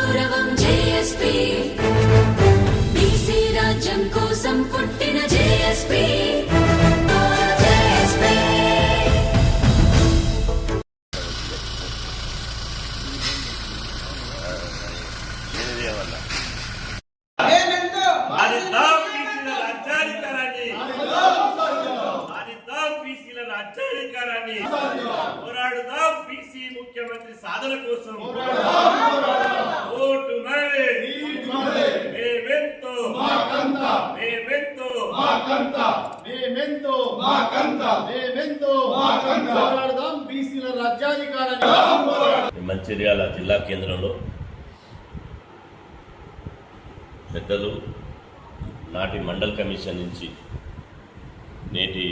గౌరవం JSP BC రాజ్యం కోసం పుట్టిన జేఎస్పీ పోరాడుదాం బీసీ ముఖ్యమంత్రి సాధన కోసం ఓటు పోరాడుదాం బీసీల రాజ్యాధికారాన్ని. మంచిర్యాల జిల్లా కేంద్రంలో పెద్దలు నాటి మండల్ కమిషన్ నుంచి నేటి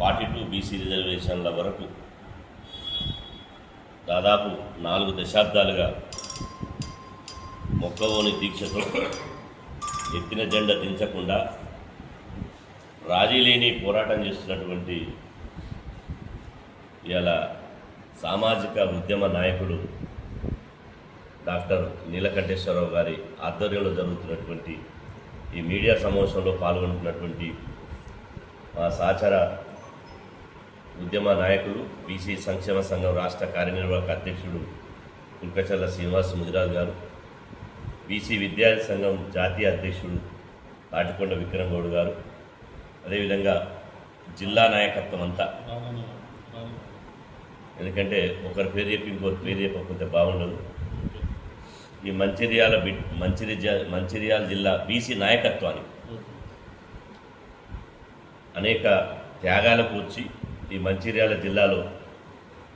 42 బీసీ రిజర్వేషన్ల వరకు దాదాపు 4 దశాబ్దాలుగా మొక్కవోని దీక్షతో ఎత్తిన జెండా దించకుండా రాజీ లేని పోరాటం చేస్తున్నటువంటి ఇలా సామాజిక ఉద్యమ నాయకుడు డాక్టర్ నీలకంఠేశ్వరరావు గారి ఆధ్వర్యంలో జరుగుతున్నటువంటి ఈ మీడియా సమావేశంలో పాల్గొంటున్నటువంటి మా సహచర ఉద్యమ నాయకులు బీసీ సంక్షేమ సంఘం రాష్ట్ర కార్యనిర్వాహక అధ్యక్షుడు కుల్కచర్ల శ్రీనివాస్ ముదిరాజ్ గారు, బీసీ విద్యార్థి సంఘం జాతీయ అధ్యక్షుడు తాటికొండ విక్రమ్ గౌడ్ గారు, అదేవిధంగా జిల్లా నాయకత్వం అంతా, ఎందుకంటే ఒకరి పేరు చెప్పి ఇంకొకరి పేరు చెప్పకపోతే బాగుండదు. ఈ మంచిర్యాల జిల్లా బీసీ నాయకత్వానికి అనేక త్యాగాలు కూర్చి ఈ మంచిర్యాల జిల్లాలో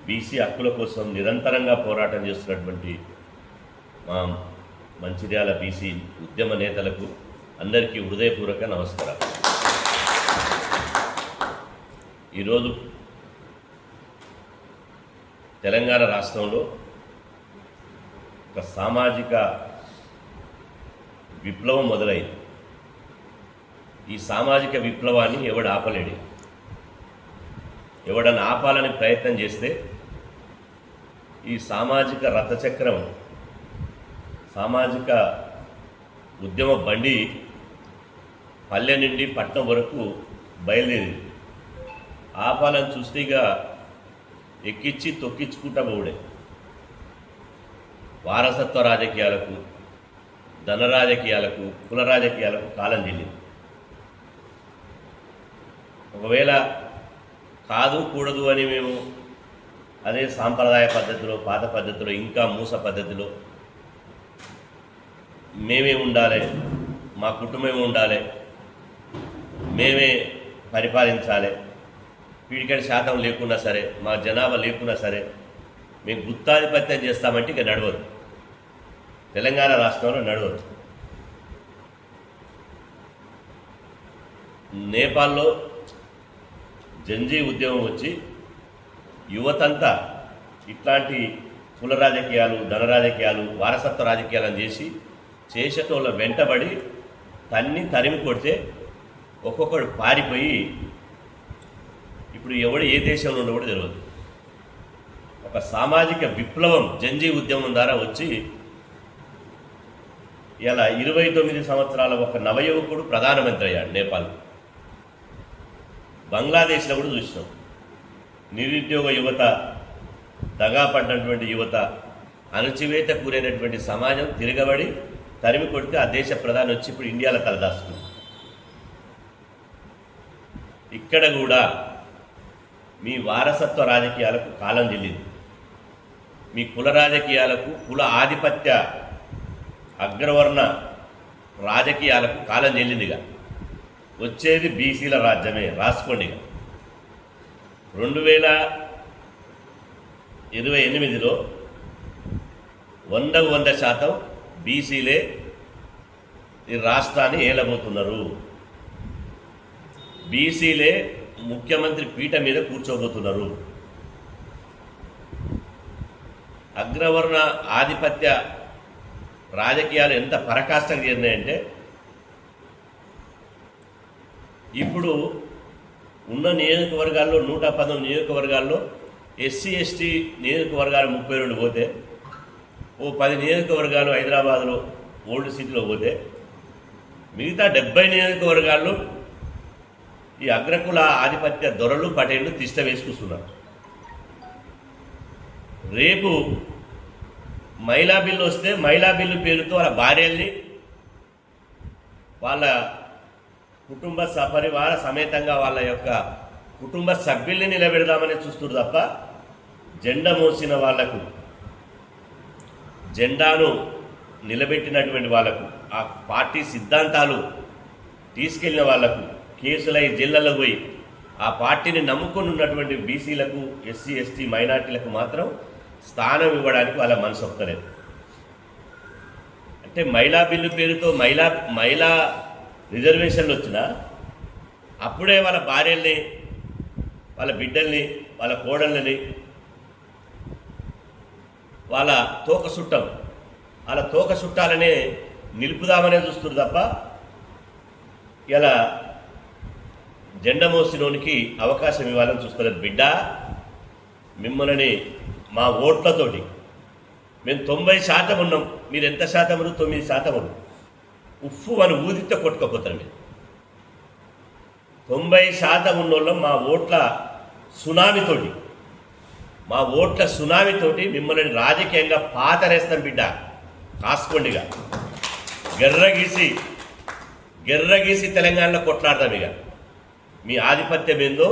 బీసీ హక్కుల కోసం నిరంతరంగా పోరాటం చేస్తున్నటువంటి మా మంచిర్యాల బీసీ ఉద్యమ నేతలకు అందరికీ హృదయపూర్వక నమస్కారం. ఈరోజు తెలంగాణ రాష్ట్రంలో ఒక సామాజిక విప్లవం మొదలైంది. ఈ సామాజిక విప్లవాన్ని ఎవడు ఆపలేడు. ఎవడన్నా ఆపాలని ప్రయత్నం చేస్తే ఈ సామాజిక రథచక్రం, సామాజిక ఉద్యమ బండి పల్లె నుండి పట్నం వరకు బయలుదేరింది. ఆపాలని చూస్తే ఇక ఎక్కించి తొక్కించుకుంటా పోవుడే. వారసత్వ రాజకీయాలకు, ధన రాజకీయాలకు, కుల రాజకీయాలకు కాలం చెల్లింది. ఒకవేళ కాదు కూడదు అని మేము అదే సాంప్రదాయ పద్ధతిలో, పాత పద్ధతిలో, ఇంకా మూస పద్ధతిలో మేమే ఉండాలి, మా కుటుంబమే ఉండాలి, మేమే పరిపాలించాలి, పీడికడి శాతం లేకున్నా సరే, మా జనాభా లేకున్నా సరే మేము గుత్తాధిపత్యం చేస్తామంటే ఇక నడవదు. తెలంగాణ రాష్ట్రంలో నడవదు. నేపాల్లో జంజీ ఉద్యమం వచ్చి యువతంతా ఇట్లాంటి కుల రాజకీయాలు, ధన రాజకీయాలు, వారసత్వ రాజకీయాలను చేసేటోళ్ళ వెంటబడి తరిమి కొడితే ఒక్కొక్కడు పారిపోయి ఇప్పుడు ఎవడు ఏ దేశంలో ఉండో కూడా తెలియదు. ఒక సామాజిక విప్లవం జంజీ ఉద్యమం ద్వారా వచ్చి ఇలా 29 సంవత్సరాల ఒక నవయువకుడు ప్రధానమంత్రి అయ్యాడు నేపాల్. బంగ్లాదేశ్లో కూడా చూసినాం. నిరుద్యోగ యువత, దగాపడినటువంటి యువత, అణచివేత కూరైనటువంటి సమాజం తిరగబడి తరిమి కొడితే ఆ దేశ ప్రధాని వచ్చి ఇప్పుడు ఇండియాలో తలదాస్తుంది. ఇక్కడ కూడా మీ వారసత్వ రాజకీయాలకు కాలం చెల్లింది. మీ కుల రాజకీయాలకు, కుల ఆధిపత్య అగ్రవర్ణ రాజకీయాలకు కాలం చెల్లిందిగా. వచ్చేది బీసీల రాజ్యమే, రాసుకోండి. 2028లో 100% బీసీలే ఈ రాష్ట్రాన్ని ఏలబోతున్నారు. బీసీలే ముఖ్యమంత్రి పీఠ మీద కూర్చోబోతున్నారు. అగ్రవర్ణ ఆధిపత్య రాజకీయాలు ఎంత పరాకాష్ఠకు చేరినాయంటే ఇప్పుడు ఉన్న నియోజకవర్గాల్లో 119 నియోజకవర్గాల్లో ఎస్సీ ఎస్టీ నియోజకవర్గాలు 32 పోతే ఓ 10 నియోజకవర్గాలు హైదరాబాద్లో ఓల్డ్ సిటీలో పోతే మిగతా 70 నియోజకవర్గాల్లో ఈ అగ్రకుల ఆధిపత్య దొరలు పటేళ్లు తిష్ట వేసుకొస్తున్నారు. రేపు మహిళా బిల్లు వస్తే మహిళా బిల్లు పేరుతో వాళ్ళ భార్యల్ని వాళ్ళ కుటుంబ సపరివార సమేతంగా వాళ్ళ యొక్క కుటుంబ సభ్యుల్ని నిలబెడదామని చూస్తున్నారు తప్ప జెండా మోసిన వాళ్లకు, జెండాను నిలబెట్టినటువంటి వాళ్లకు, ఆ పార్టీ సిద్ధాంతాలు తీసుకెళ్లిన వాళ్లకు కేసులై జైళ్ళలో పోయి ఆ పార్టీని నమ్ముకొని ఉన్నటువంటి బీసీలకు, ఎస్సీ ఎస్టీ మైనార్టీలకు మాత్రం స్థానం ఇవ్వడానికి వాళ్ళ మనసు ఒప్పలేదు. అంటే మహిళా బిల్లు పేరుతో మహిళా రిజర్వేషన్లు వచ్చినా అప్పుడే వాళ్ళ భార్యల్ని, వాళ్ళ బిడ్డల్ని, వాళ్ళ కోడళ్ళని, వాళ్ళ తోక చుట్టాలనే నిలుపుదామనే చూస్తున్నారు తప్ప ఇలా జెండా మోసినోనికి అవకాశం ఇవ్వాలని చూస్తలేదు. బిడ్డ, మిమ్మల్ని మా ఓట్లతోటి మేము 90% ఉన్నాం, మీరు ఎంత శాతం ఉన్నారు? 9% ఉన్నాం. ఉఫ్ఫు అని ఊదితే కొట్టుకోపోతారు మీరు. 90% ఉన్నోళ్ళం మా ఓట్ల సునామీతోటి మిమ్మల్ని రాజకీయంగా పాతరేస్తాం బిడ్డ, కాసుకోండిగా. గెర్రగీసి తెలంగాణలో కొట్లాడతాం. ఇక మీ ఆధిపత్యం ఏందో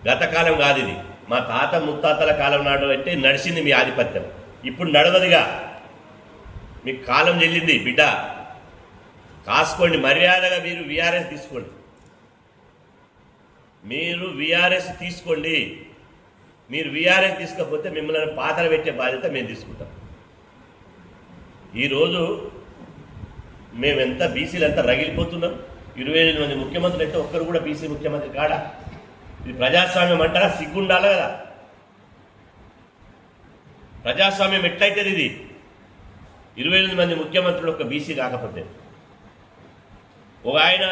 గతకాలం కాదు, ఇది మా తాత ముత్తాతల కాలం నాడు అంటే నడిచింది మీ ఆధిపత్యం. ఇప్పుడు నడవదుగా, మీకు కాలం చెల్లింది బిడ్డ, కాసుకోండి. మర్యాదగా మీరు వీఆర్ఎస్ తీసుకోండి. మీరు వీఆర్ఎస్ తీసుకోకపోతే మిమ్మల్ని పాత్ర పెట్టే బాధ్యత మేము తీసుకుంటాం. ఈరోజు మేమెంత బీసీలు ఎంత రగిలిపోతున్నాం. 28 మంది ముఖ్యమంత్రులు అయితే ఒక్కరు కూడా బీసీ ముఖ్యమంత్రి కాడా? ఇది ప్రజాస్వామ్యం అంటారా? సిగ్గుండాలి కదా. ప్రజాస్వామ్యం ఎట్లయితుంది? ఇది 28 మంది ముఖ్యమంత్రులు ఒక బీసీ కాకపోతే. ఒక ఆయన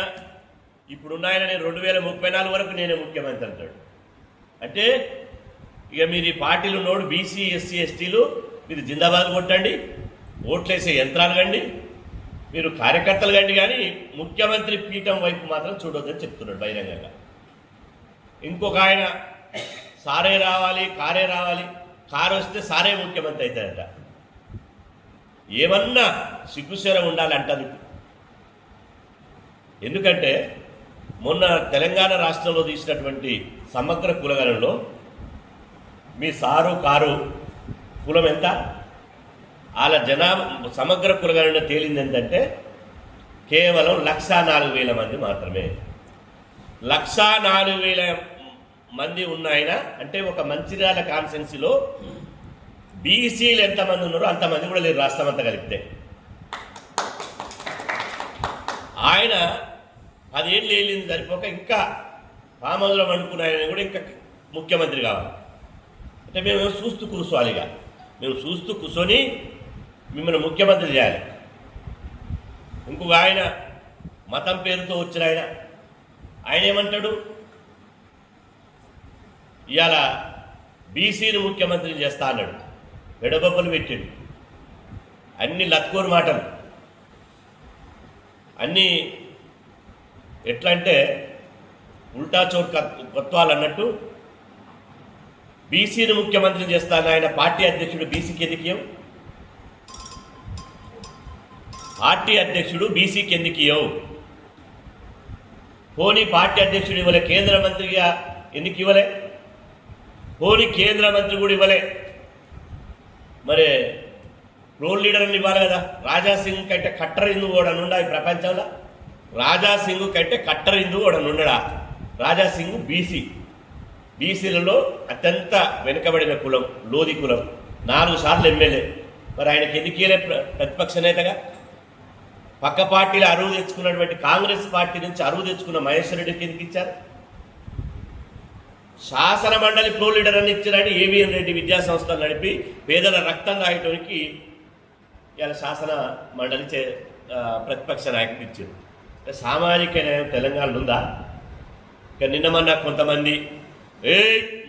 ఇప్పుడున్న ఆయన నేను 2034 వరకు నేనే ముఖ్యమంత్రి అంటాడు. అంటే ఇక మీరు ఈ పార్టీలు ఉన్నోడు బీసీ, ఎస్సీ, ఎస్టీలు మీరు జిందాబాద్ కొట్టండి, ఓట్లేసే యంత్రాలు కండి, మీరు కార్యకర్తలు కండి, కానీ ముఖ్యమంత్రి పీఠం వైపు మాత్రం చూడొద్దని చెప్తున్నాడు బహిరంగంగా. ఇంకొక ఆయన సారే రావాలి, కారే రావాలి, కారు వస్తే సారే ముఖ్యమంత్రి అవుతాడట. ఏమన్నా సిగ్గుశరం ఉండాలంటారు. ఎందుకంటే మొన్న తెలంగాణ రాష్ట్రంలో తీసినటువంటి సమగ్ర కులగణంలో మీ సారు కారు కులం ఎంత, వాళ్ళ జనాభా సమగ్ర కులగణన తేలింది ఏంటంటే కేవలం 104,000 మంది మాత్రమే. 104,000 మంది ఉన్నాయన అంటే ఒక మంచిర్యాల కాన్స్టిట్యున్సీలో బీసీలు ఎంతమంది ఉన్నారో అంతమంది కూడా లేరు రాష్ట్రం అంతా కలిపితే. ఆయన 10 ఏళ్ళు వెళ్ళింది సరిపోక ఇంకా పామదులో వండుకున్న ఆయన కూడా ఇంకా ముఖ్యమంత్రి కావాలి. అంటే మేము చూస్తూ కూర్చోవాలిగా, మేము చూస్తూ కూర్చొని మిమ్మల్ని ముఖ్యమంత్రి చేయాలి. ఇంకొక ఆయన మతం పేరుతో వచ్చిన ఆయన ఏమంటాడు? ఇవాళ బీసీని ముఖ్యమంత్రి చేస్తా అన్నాడు. పెడబొబ్బలు పెట్టాడు. అన్ని లత్కోరు మాటలు, అన్నీ ఎట్లా అంటే ఉల్టా చోర్ కొత్వాలు అన్నట్టు. బీసీని ముఖ్యమంత్రి చేస్తాను ఆయన పార్టీ అధ్యక్షుడు బీసీకి ఎందుకు పార్టీ అధ్యక్షుడు బీసీకి ఎందుకు ఇవ్వవు? పోనీ పార్టీ అధ్యక్షుడు ఇవ్వలే, కేంద్ర మంత్రిగా ఎందుకు ఇవ్వలే? పోనీ కేంద్ర మంత్రి కూడా ఇవ్వలే, మరి రోల్ లీడర్ అని ఇవ్వాలి కదా. రాజాసింగ్ కంటే కట్టర్ హిందూ కూడా నుండా ఈ ప్రపంచంలో? రాజాసింగ్ కంటే కట్టర్ హిందూ కూడా నుండడా? రాజాసింగ్ బీసీలలో అత్యంత వెనుకబడిన కులం, లోధి కులం, 4 సార్లు ఎమ్మెల్యే. మరి ఆయనకి ఎందుకేలే ప్రతిపక్ష నేతగా? పక్క పార్టీలు అరువు తెచ్చుకున్నటువంటి కాంగ్రెస్ పార్టీ నుంచి అరువు తెచ్చుకున్న మహేశ్వర్ రెడ్డికి ఎందుకు ఇచ్చారు? శాసన మండలి ప్రో లీడర్ అని ఇచ్చారని ఏవిఎన్ రెడ్డి విద్యా సంస్థలు నడిపి పేదల రక్తం తాగటానికి ఇలా శాసన మండలి ప్రతిపక్ష నాయకుడికి ఇచ్చారు. సామాజిక న్యాయం తెలంగాణలో ఉందా? ఇక నిన్నమన్నా కొంతమంది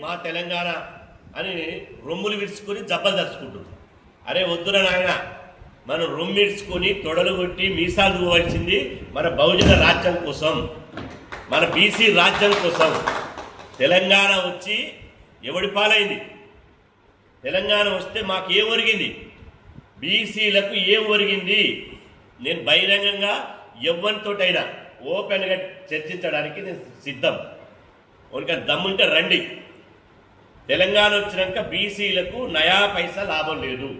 మా తెలంగాణ అని రొమ్ములు విరుచుకొని జబ్బలు తెచ్చుకుంటున్నారు. అరే వద్దురా నాయన, మనం రొమ్మిడ్చుకొని తొడలు కొట్టి మీసాలు చూవలసింది మన బహుజన రాజ్యం కోసం, మన బీసీ రాజ్యం కోసం. తెలంగాణ వచ్చి ఎవడి పాలైంది? తెలంగాణ వస్తే మాకు ఏం ఒరిగింది? బీసీలకు ఏం ఒరిగింది? నేను బహిరంగంగా ఎవరితోటైనా ఓపెన్గా చర్చించడానికి నేను సిద్ధం. ఒక దమ్ముంటే రండి. తెలంగాణ వచ్చినాక బీసీలకు నయా పైసా లాభం లేదు.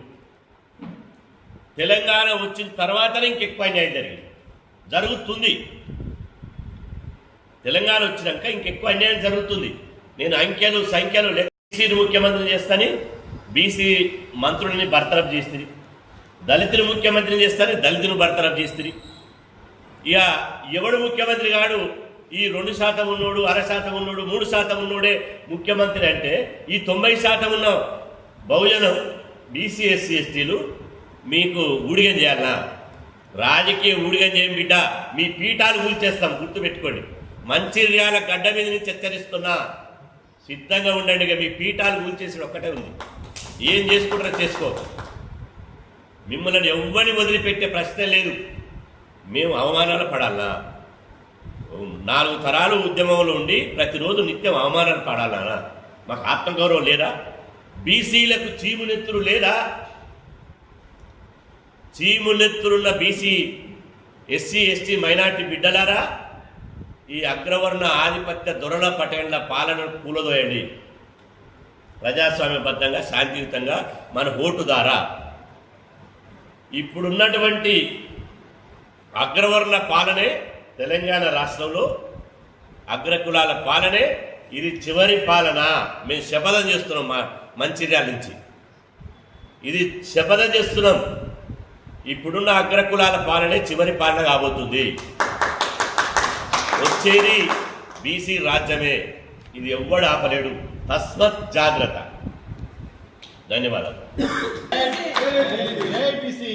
తెలంగాణ వచ్చిన తర్వాతనే ఇంకెక్కువ అన్యాయం జరుగుతుంది. తెలంగాణ వచ్చినాక ఇంకెక్కువ అన్యాయం జరుగుతుంది. నేను అంకెలు సంఖ్యలు బీసీని ముఖ్యమంత్రిని చేస్తాను, బీసీ మంత్రులని బర్తరఫ్ చేస్తుంది. దళితుని ముఖ్యమంత్రిని చేస్తాను, దళితుని బర్తరఫ్ చేస్తుంది. ఇక ఎవడు ముఖ్యమంత్రి కాడు? ఈ 2% ఉన్నోడు, 0.5% ఉన్నోడు, 3% ఉన్నోడే ముఖ్యమంత్రి అంటే ఈ 90% ఉన్న బహుజనం బీసీ ఎస్సీ ఎస్టీలు మీకు ఊడిగం చేయాలనా? రాజకీయ ఊడిగం చేయం బిడ్డ. మీ పీఠాలు కూల్చేస్తాం, గుర్తుపెట్టుకోండి. మంచిర్యాల గడ్డ మీద నుంచి హెచ్చరిస్తున్నా, సిద్ధంగా ఉండండి. ఇక మీ పీఠాలు కూల్చేసి ఒక్కటే ఉంది. ఏం చేసుకుంటారో చేసుకో. మిమ్మల్ని ఎవ్వరిని వదిలిపెట్టే ప్రశ్న లేదు. మేము అవమానాలు పడాలా? 4 తరాలు ఉద్యమంలో ఉండి ప్రతిరోజు నిత్యం అవమానాలు పడాలనా? మాకు ఆత్మగౌరవం లేదా? బీసీలకు చీమునెత్తులు లేదా? చీమునెత్తులున్న బీసీ ఎస్సీ ఎస్టీ మైనార్టీ బిడ్డలారా, ఈ అగ్రవర్ణ ఆధిపత్య దొరల పటేళ్ల పాలనను కూలదోయండి. ప్రజాస్వామ్యబద్ధంగా శాంతియుతంగా మన ఓటు ద్వారా ఇప్పుడున్నటువంటి అగ్రవర్ణ పాలనే తెలంగాణ రాష్ట్రంలో అగ్రకులాల పాలనే. ఇది చివరి పాలన. మేము శపథం చేస్తున్నాం. మా మంచిర్యాల నుంచి ఇది శపథం చేస్తున్నాం. ఇప్పుడున్న అగ్రకులాల పాలనే చివరి పాలన కాబోతుంది. వచ్చేది బీసీ రాజ్యమే. ఇది ఎవ్వడు ఆపలేడు. తస్మత్ జాగ్రత్త. ధన్యవాదాలు. జై బీసీ.